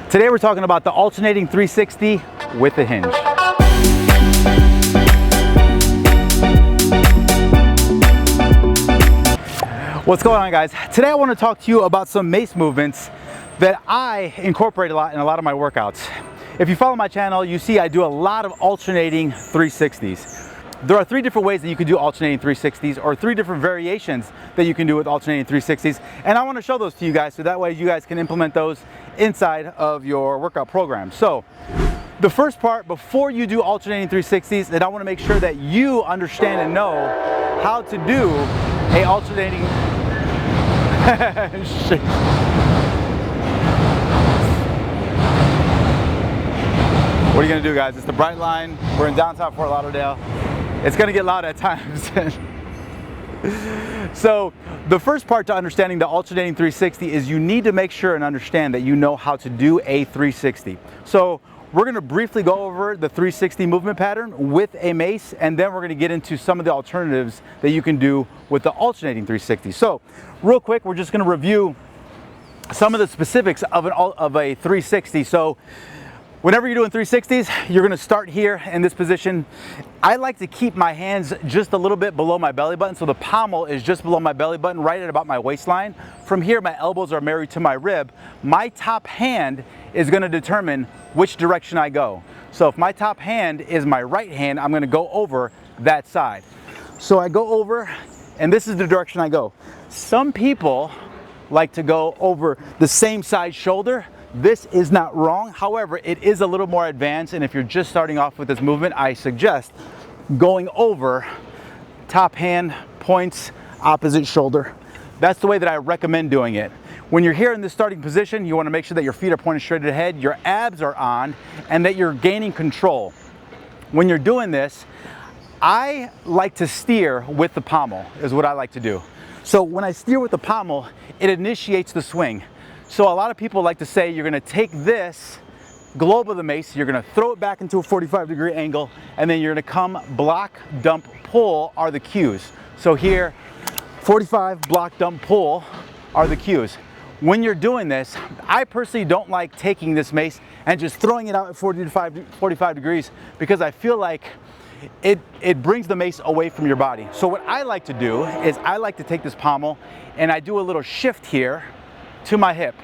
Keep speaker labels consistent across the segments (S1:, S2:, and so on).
S1: Today we're talking about the alternating 360 with the hinge. What's going on, guys? Today I want to talk to you about some Mace movements that I incorporate a lot in a lot of my workouts. If you follow my channel, you see I do a lot of alternating 360s. There are 3 different ways that you can do alternating 360s, or 3 different variations that you can do with alternating 360s. And I want to show those to you guys so that way you guys can implement those inside of your workout program. So the first part, before you do alternating 360s, that I want to make sure that you understand and know how to do a alternating shit. What are you gonna do, guys? It's the bright line. We're in downtown Fort Lauderdale. It's gonna get loud at times. So the first part to understanding the alternating 360 is you need to make sure and understand that you know how to do a 360. So we're gonna briefly go over the 360 movement pattern with a mace, and then we're gonna get into some of the alternatives that you can do with the alternating 360. So real quick, we're just gonna review some of the specifics of a 360. So whenever you're doing 360s, you're gonna start here in this position. I like to keep my hands just a little bit below my belly button, so the pommel is just below my belly button, right at about my waistline. From here, my elbows are married to my rib. My top hand is gonna determine which direction I go. So if my top hand is my right hand, I'm gonna go over that side. So I go over, and this is the direction I go. Some people like to go over the same side shoulder. This is not wrong. However, it is a little more advanced, and if you're just starting off with this movement, I suggest going over top hand points opposite shoulder. That's the way that I recommend doing it. When you're here in this starting position, you want to make sure that your feet are pointed straight ahead, your abs are on, and that you're gaining control. When you're doing this, I like to steer with the pommel, is what I like to do. So when I steer with the pommel, it initiates the swing. So a lot of people like to say you're gonna take this globe of the mace, you're gonna throw it back into a 45-degree angle, and then you're gonna come block, dump, pull are the cues. So here, 45, block, dump, pull are the cues. When you're doing this, I personally don't like taking this mace and just throwing it out at 45 degrees, because I feel like it brings the mace away from your body. So what I like to do is I like to take this pommel and I do a little shift here to my hip.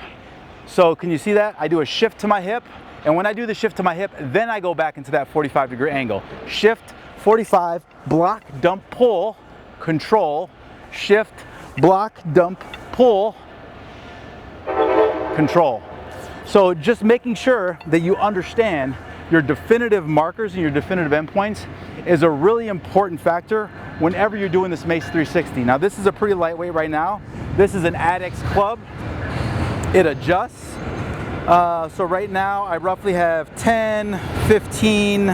S1: So can you see that? I do a shift to my hip, and when I do the shift to my hip, then I go back into that 45-degree angle. Shift, 45, block, dump, pull, control, shift, block, dump, pull, control. So just making sure that you understand your definitive markers and your definitive endpoints is a really important factor whenever you're doing this Mace 360. Now this is a pretty lightweight right now. This is an Addicts Club. It adjusts. So right now I roughly have 10, 15,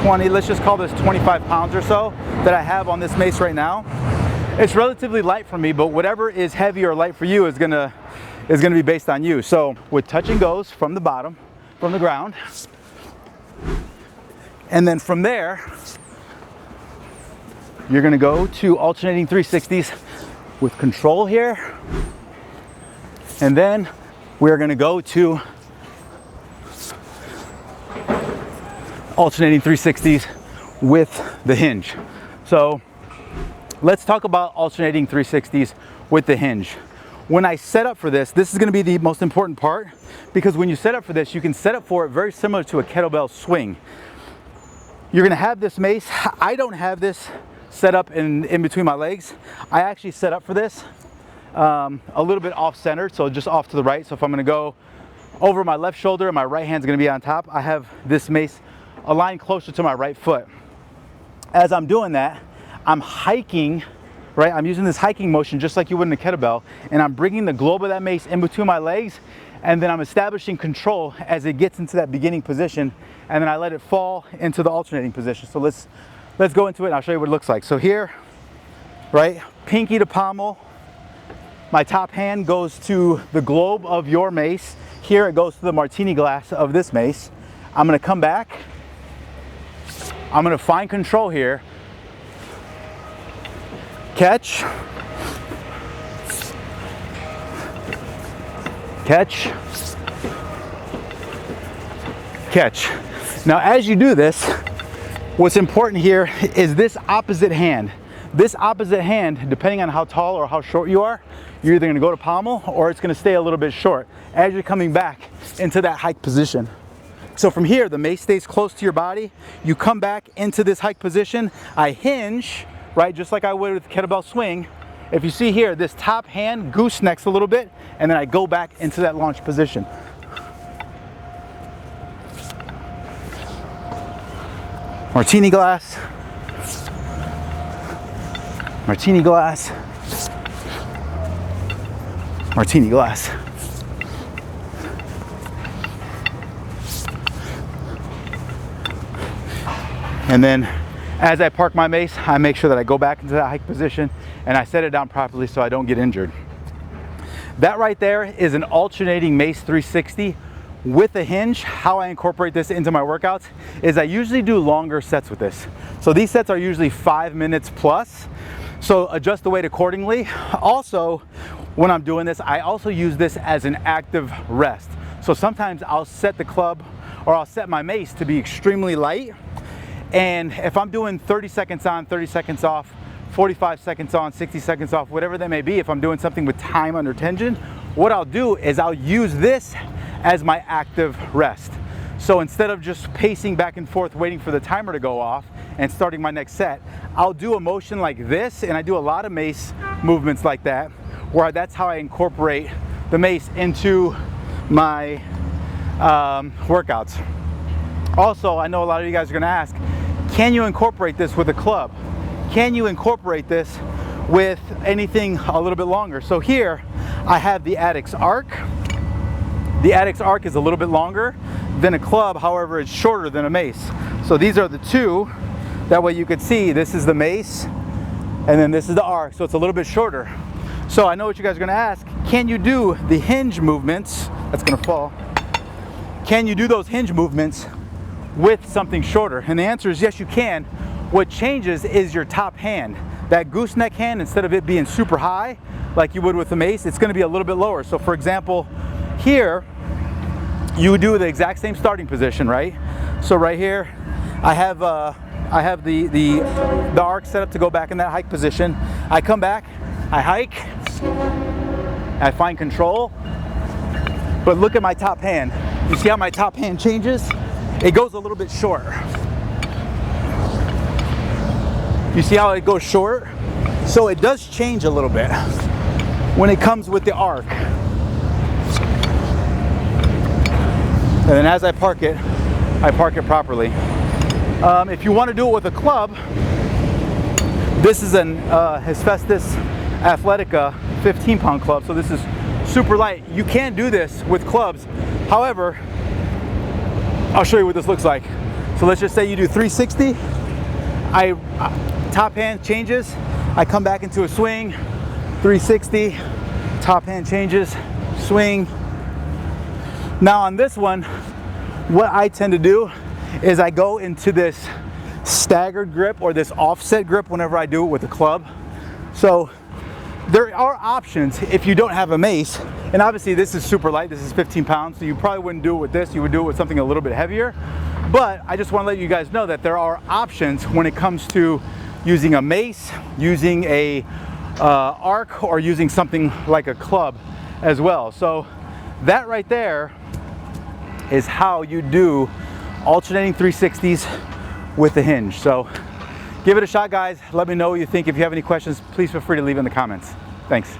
S1: 20, let's just call this 25 pounds or so that I have on this mace right now. It's relatively light for me, but whatever is heavy or light for you is gonna be based on you. So with touch and goes from the bottom, from the ground, and then from there, you're gonna go to alternating 360s with control here, and then we're gonna go to alternating 360s with the hinge. So let's talk about alternating 360s with the hinge. When I set up for this, this is gonna be the most important part, because when you set up for this, you can set up for it very similar to a kettlebell swing. You're gonna have this mace. I don't have this set up in between my legs. I actually set up for this a little bit off-centered, so just off to the right. So if I'm gonna go over my left shoulder and my right hand's gonna be on top, I have this mace aligned closer to my right foot. As I'm doing that, I'm hiking, right? I'm using this hiking motion just like you would in a kettlebell, and I'm bringing the globe of that mace in between my legs, and then I'm establishing control as it gets into that beginning position, and then I let it fall into the alternating position. So let's go into it and I'll show you what it looks like. So here, right, pinky to pommel, my top hand goes to the globe of your mace. Here it goes to the martini glass of this mace. I'm gonna come back, I'm gonna find control here, catch, catch, catch. Now as you do this, what's important here is this opposite hand. This opposite hand, depending on how tall or how short you are, you're either gonna go to pommel or it's gonna stay a little bit short as you're coming back into that hike position. So from here, the mace stays close to your body. You come back into this hike position. I hinge, right, just like I would with kettlebell swing. If you see here, this top hand goosenecks a little bit, and then I go back into that launch position. Martini glass. Martini glass. Martini glass. And then as I park my mace, I make sure that I go back into that hike position and I set it down properly so I don't get injured. That right there is an alternating Mace 360 with a hinge. How I incorporate this into my workouts is I usually do longer sets with this. So these sets are usually 5 minutes plus. So adjust the weight accordingly. Also, when I'm doing this, I also use this as an active rest. So sometimes I'll set the club or I'll set my mace to be extremely light. And if I'm doing 30 seconds on, 30 seconds off, 45 seconds on, 60 seconds off, whatever that may be, if I'm doing something with time under tension, what I'll do is I'll use this as my active rest. So instead of just pacing back and forth, waiting for the timer to go off and starting my next set, I'll do a motion like this, and I do a lot of mace movements like that, where that's how I incorporate the mace into my workouts. Also, I know a lot of you guys are gonna ask, can you incorporate this with a club? Can you incorporate this with anything a little bit longer? So here, I have the Addicts Arc. The Addicts Arc is a little bit longer than a club, however, it's shorter than a mace. So these are the two. That way you could see, this is the mace, and then this is the arc, so it's a little bit shorter. So I know what you guys are gonna ask, can you do the hinge movements? That's gonna fall. Can you do those hinge movements with something shorter? And the answer is yes, you can. What changes is your top hand. That gooseneck hand, instead of it being super high like you would with the mace, it's going to be a little bit lower. So for example, here you would do the exact same starting position, right? So right here I have the arc set up to go back in that hike position. I come back, I hike, I find control, but look at my top hand. You see how my top hand changes? It goes a little bit short. You see how it goes short? So it does change a little bit when it comes with the arc. And then as I park it properly. If you want to do it with a club, this is an Hephaestus Athletica 15-pound club, so this is super light. You can do this with clubs. However, I'll show you what this looks like. So let's just say you do 360. Top hand changes. I come back into a swing, 360. Top hand changes, swing. Now on this one, what I tend to do is I go into this staggered grip or this offset grip whenever I do it with a club. So there are options if you don't have a mace, and obviously this is super light, this is 15 pounds, so you probably wouldn't do it with this, you would do it with something a little bit heavier. But I just want to let you guys know that there are options when it comes to using a mace, using a arc, or using something like a club as well. So that right there is how you do alternating 360s with the hinge. So give it a shot, guys. Let me know what you think. If you have any questions, please feel free to leave in the comments. Thanks.